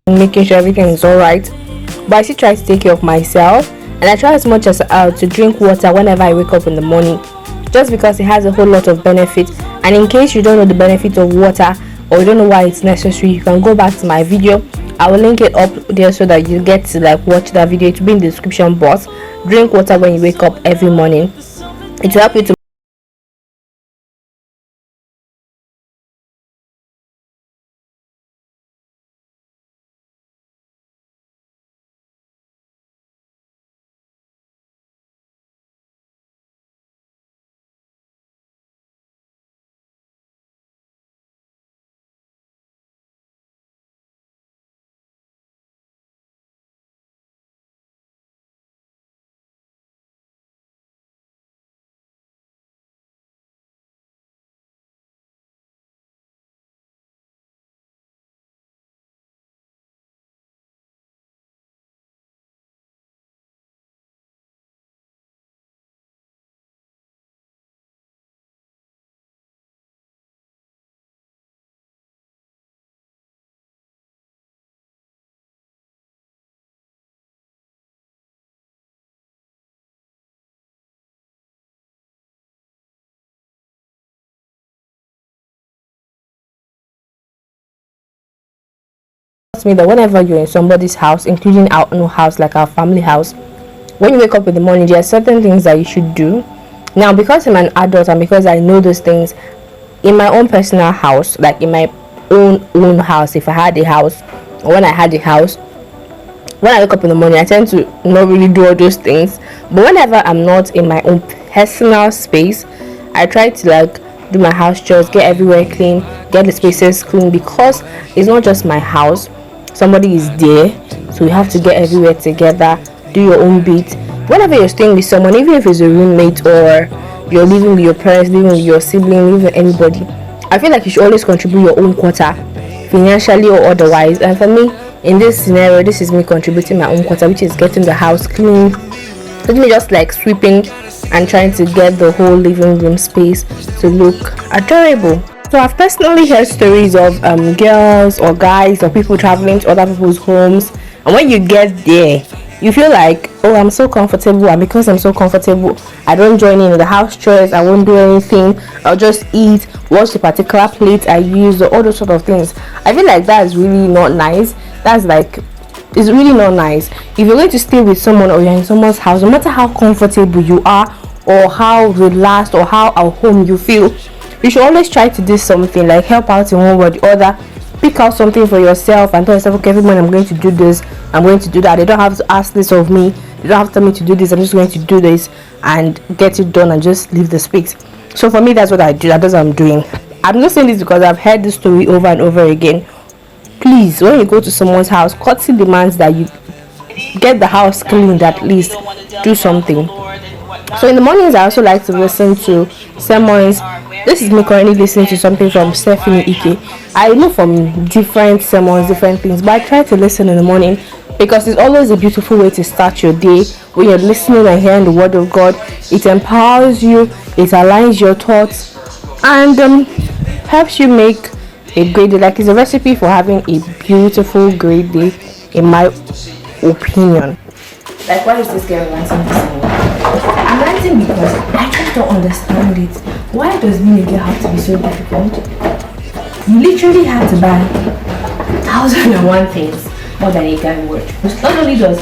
Making sure everything is all right. But I still try to take care of myself, and I try as much as to drink water whenever I wake up in the morning, just because it has a whole lot of benefits. And in case you don't know the benefit of water, or you don't know why it's necessary, you can go back to my video. I will link it up there so that you get to watch that video. It will be in the description box. Drink water when you wake up every morning. It will help you to Me that whenever you're in somebody's house, including our own house, like our family house, when you wake up in the morning, there are certain things that you should do. Now, because I'm an adult and because I know those things, in my own personal house, like in my own house, if I had a house, or when I had a house, when I wake up in the morning, I tend to not really do all those things. But whenever I'm not in my own personal space, I try to like do my house chores, get everywhere clean, get the spaces clean, because it's not just my house. Somebody is there, so you have to get everywhere together, do your own bit. Whenever you're staying with someone, even if it's a roommate or you're living with your parents, living with your sibling, living with anybody, I feel like you should always contribute your own quota, financially or otherwise. And for me, in this scenario, this is me contributing my own quota, which is getting the house clean. Let me just like sweeping and trying to get the whole living room space to look adorable. So I've personally heard stories of girls or guys or people traveling to other people's homes, and when you get there, you feel like, oh, I'm so comfortable, and because I'm so comfortable, I don't join in the house chores, I won't do anything, I'll just eat, watch the particular plate I use, or all those sort of things. I feel like that is really not nice. That's like, it's really not nice. If you're going to stay with someone or you're in someone's house, no matter how comfortable you are or how relaxed or how at home you feel, you should always try to do something, like help out in one way or the other. Pick out something for yourself and tell yourself, okay, every morning I'm going to do this, I'm going to do that. They don't have to ask this of me, they don't have to tell me to do this, I'm just going to do this and get it done and just leave the space. So for me, that's what I do, that's what I'm doing. I'm not saying this because I've heard this story over and over again. Please, when you go to someone's house, courtesy demands that you get the house cleaned, at least do something. So in the mornings, I also like to listen to sermons. This is me currently listening to something from Stephanie Ike. I know from different sermons, different things, but I try to listen in the morning because it's always a beautiful way to start your day. When you're listening and hearing the word of God, it empowers you, it aligns your thoughts, and helps you make a great day. Like, it's a recipe for having a beautiful, great day, in my opinion. Like, why is this girl writing this? I'm writing because I just don't understand it. Why does being a girl have to be so difficult? You literally have to buy 1,001 things more than a guy would. Not only does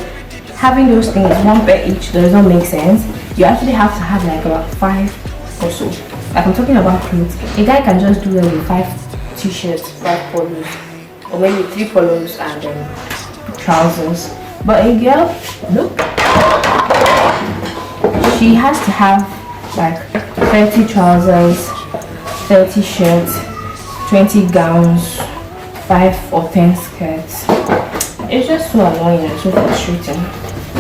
having those things one per each does not make sense, you actually have to have like about 5 or so. Like, I'm talking about clothes. A guy can just do it with 5 t-shirts, 5 polos, or maybe 3 polos and trousers. But a girl, nope. She has to have like 30 trousers, 30 shirts, 20 gowns, 5 or 10 skirts. It's just so annoying and so frustrating.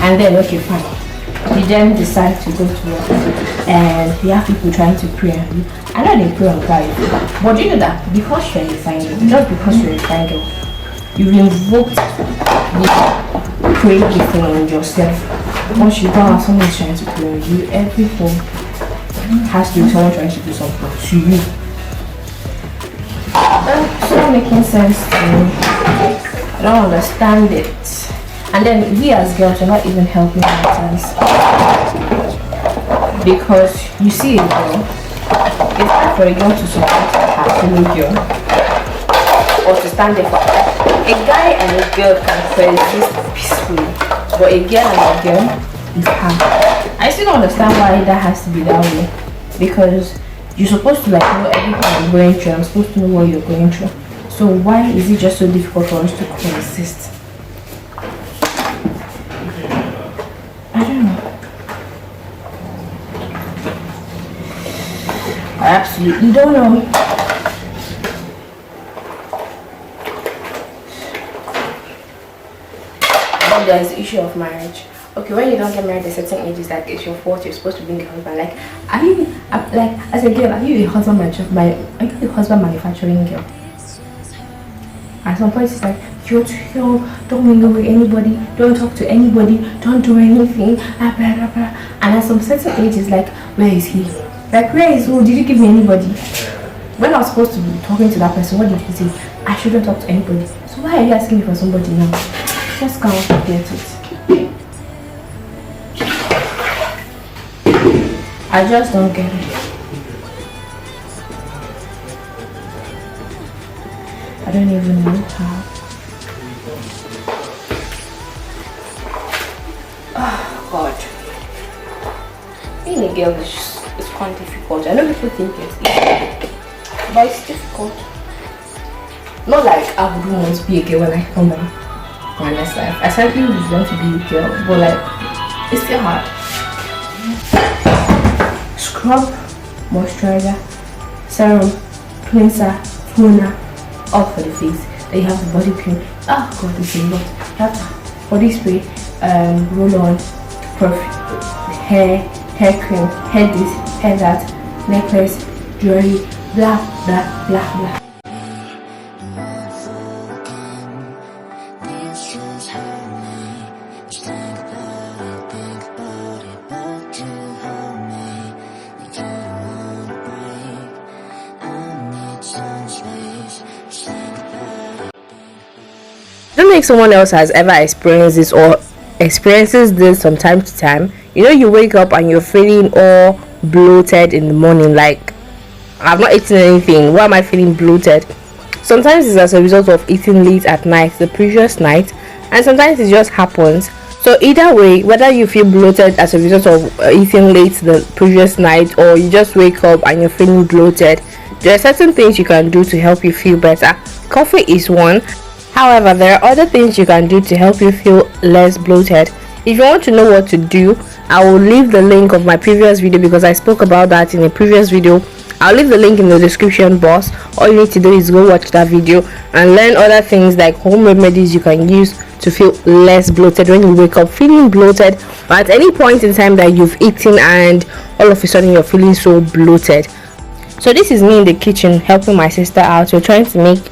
And then, okay, fine, you then decide to go to work and you have people trying to pray on you. I know they pray on private, but do you know that because you're a fine girl, just because you're a fine girl, you've invoked the pray gifting on yourself. Once you don't have someone trying to pray on you, everything has to be someone trying to do something to you. That's not making sense to me. I don't understand it. And then we as girls are not even helping matters. Because you see a girl, it's hard for a girl to support her fellow girl or to stand there for her. A guy and a girl can coexist peacefully, but a girl and a girl is hard. I still don't understand why that has to be that way. Because you're supposed to like know everything I'm going through. I'm supposed to know what you're going through. So why is it just so difficult for us to coexist? I don't know. I absolutely don't know. But there's the issue of marriage. Okay, when you don't get married at certain ages, like it's your fault, you're supposed to bring a husband. Like, are you, like, as a girl, are you a husband manufacturing girl? At some point, it's like, you're too young, don't mingle with anybody, don't talk to anybody, don't do anything, blah, blah, blah, blah. And at some certain ages, like, where is he? Like, where is who? Did you give me anybody? When I was supposed to be talking to that person, what did he say? I shouldn't talk to anybody. So why are you asking me for somebody now? Just can't forget it. I just don't get it. I don't even know how. Oh God, being a girl is quite difficult. I know people think it's easy, but it's difficult. Not like I would want to be a girl when I come back my next life. I certainly would want to be a girl, but like it's still hard. Scrub, moisturizer, serum, cleanser, toner, all for the face. Then you have the body cream. Oh God, it's a lot. You have body spray, roll on, perfume, hair cream, hair this, hair that, necklace, jewelry, blah blah blah blah. I don't know if someone else has ever experienced this or experiences this from time to time. You know, you wake up and you're feeling all bloated in the morning, like I've not eaten anything. Why am I feeling bloated? Sometimes it's as a result of eating late at night the previous night, and sometimes it just happens. So either way, whether you feel bloated as a result of eating late the previous night, or you just wake up and you're feeling bloated, there are certain things you can do to help you feel better. Coffee is one. However, there are other things you can do to help you feel less bloated. If you want to know what to do, I will leave the link of my previous video because I spoke about that in a previous video. I'll leave the link in the description box. All you need to do is go watch that video and learn other things like home remedies you can use to feel less bloated when you wake up feeling bloated, or at any point in time that you've eaten and all of a sudden you're feeling so bloated. So this is me in the kitchen helping my sister out. We're trying to make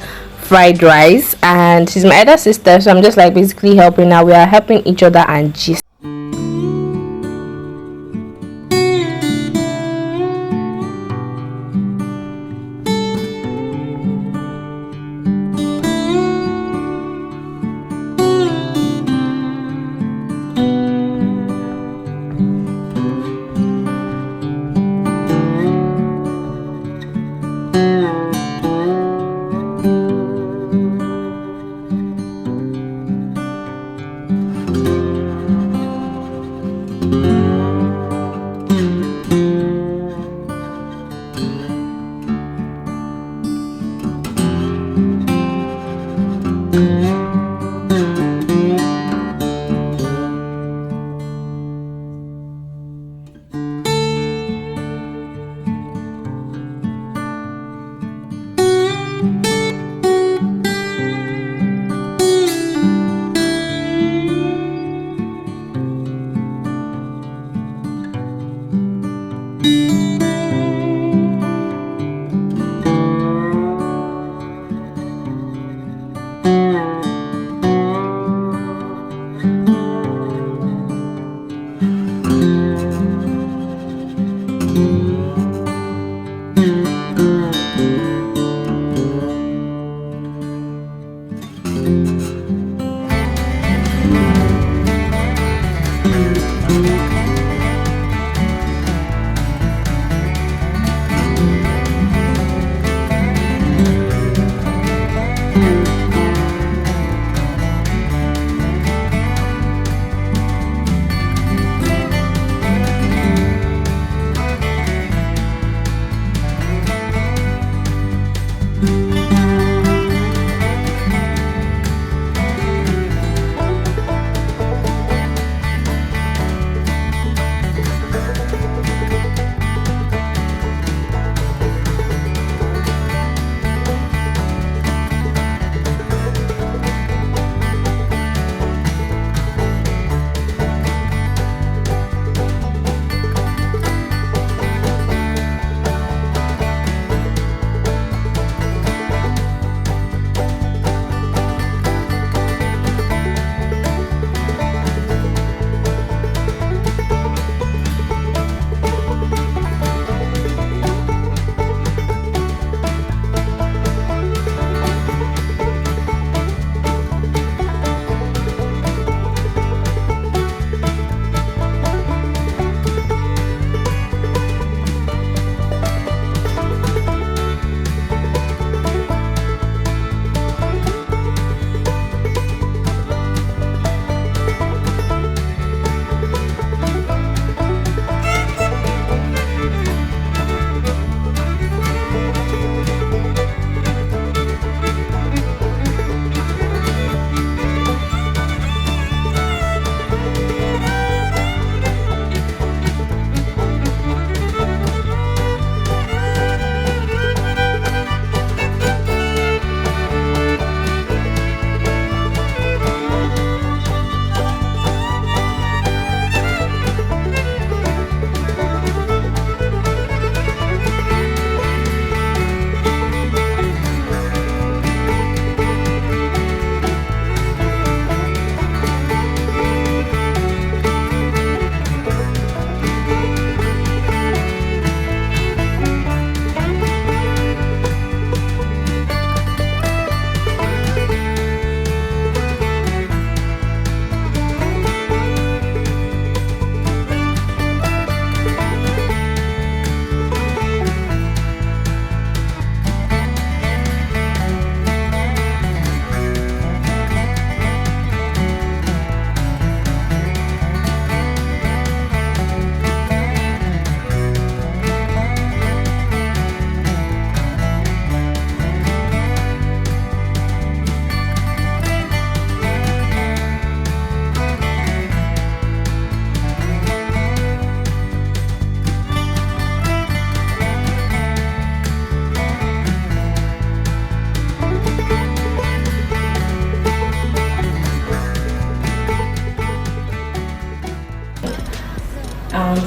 fried rice, and she's my elder sister, so I'm just like basically helping her. We are helping each other and gist.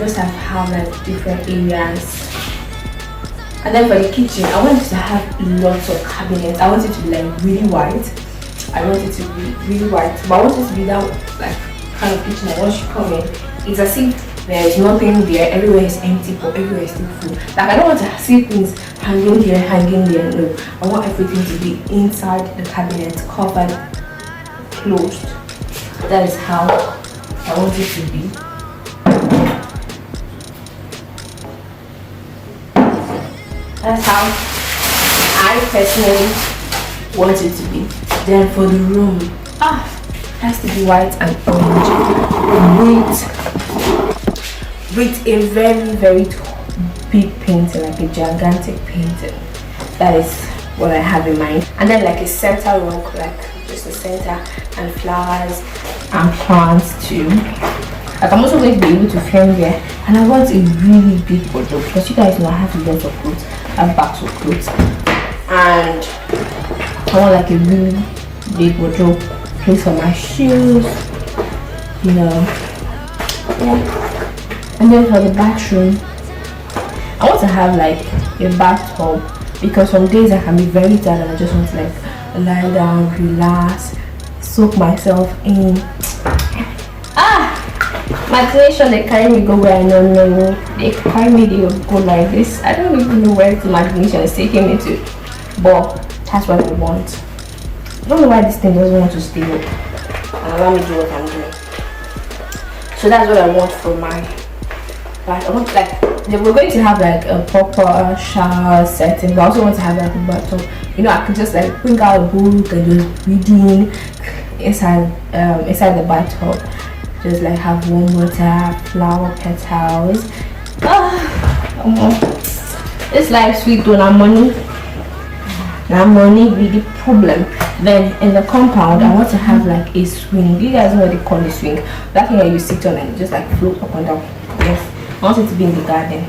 just have like different areas. And then for the kitchen, I want it to have lots of cabinets. I want it to be like really white. I want it to be really white, but I want it to be that like kind of kitchen that once you come in, it's as if there is nothing there, everywhere is empty, but everywhere is still full. Like I don't want to see things hanging there. No, I want everything to be inside the cabinet, covered, closed. That is how I want it to be. That's how I personally want it to be. Then for the room, it has to be white and orange with a very, very big painting, like a gigantic painting. That is what I have in mind. And then like a center rock, like just a center, and flowers and plants too. Like I'm also going to be able to film there, and I want a really big wardrobe because you guys know I have lots of clothes. I have bags of clothes, and I want like a really big wardrobe, place for my shoes, you know. Yeah. And then for the bathroom, I want to have like a bathtub because some days I can be very tired and I just want to like lie down, relax, soak myself in. My creation, they carry me go where I know no. They carry me, they go like this. I don't even know where the imagination is taking me to, but that's what I want. I don't know why this thing doesn't want to stay up and allow me to do what I'm doing. So that's what I want for my bath. I want like we're going to have like a proper shower setting, but I also want to have like a bathtub. You know, I could just like bring out a book and just reading inside the bathtub. Just like have warm water, flower petals. This life sweet though, not money. Not money be the problem. Then in the compound, I want to have like a swing. You guys know what they call a swing? That thing that you sit on and you just like float up and down. Yes, I want it to be in the garden.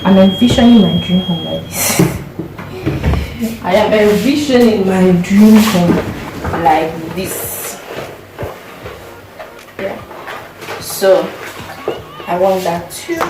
And I'm envisioning my dream home like this. I am envisioning my dream home like this. So I want that too.